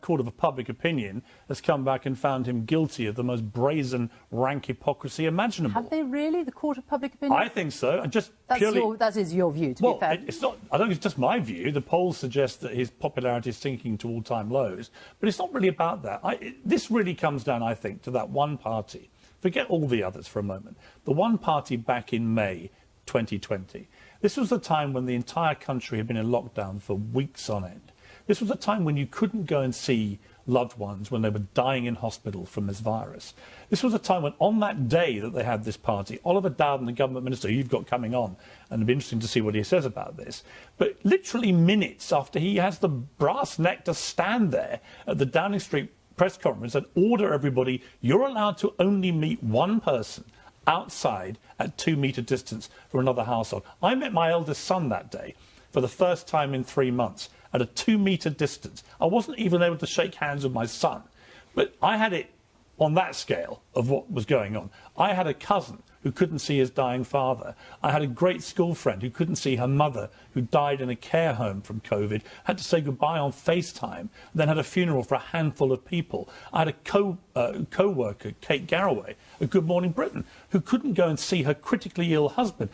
court of public opinion has come back and found him guilty of the most brazen, rank hypocrisy imaginable. Have they really, the court of public opinion? I think so. That is your view, to be fair. It's not. I don't think it's just my view. The polls suggest that his popularity is sinking to all-time lows, but it's not really about that. This really comes down, I think, to that one party. Forget all the others for a moment. The one party back in May 2020. This was the time when the entire country had been in lockdown for weeks on end. This was a time when you couldn't go and see loved ones when they were dying in hospital from this virus. This was a time when, on that day that they had this party, Oliver Dowden, the government minister, who you've got coming on, and it'll be interesting to see what he says about this, but literally minutes after he has the brass neck to stand there at the Downing Street press conference and order everybody, you're allowed to only meet one person outside at 2-metre distance from another household. I met my eldest son that day for the first time in 3 months at a 2-metre distance. I wasn't even able to shake hands with my son, but I had it on that scale of what was going on. I had a cousin who couldn't see his dying father. I had a great school friend who couldn't see her mother, who died in a care home from COVID, had to say goodbye on FaceTime, then had a funeral for a handful of people. I had a co-worker, Kate Garraway, at Good Morning Britain, who couldn't go and see her critically ill husband.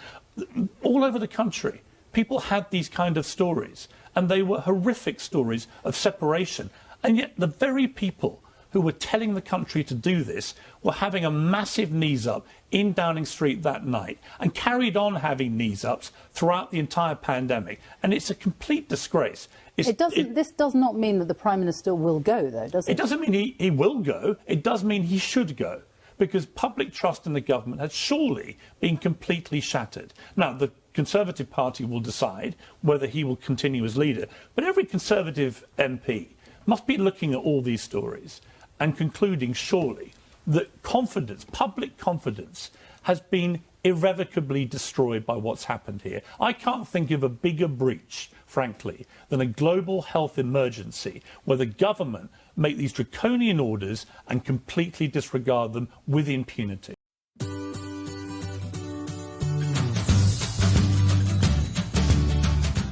All over the country, people had these kind of stories, and they were horrific stories of separation. And yet the very people who were telling the country to do this were having a massive knees up in Downing Street that night and carried on having knees ups throughout the entire pandemic. And it's a complete disgrace. This does not mean that the Prime Minister will go, though, does it? It doesn't mean he will go. It does mean he should go, because public trust in the government has surely been completely shattered. Now, the Conservative Party will decide whether he will continue as leader, but every Conservative MP must be looking at all these stories and concluding, surely, that confidence, public confidence, has been irrevocably destroyed by what's happened here. I can't think of a bigger breach, frankly, than a global health emergency where the government make these draconian orders and completely disregard them with impunity.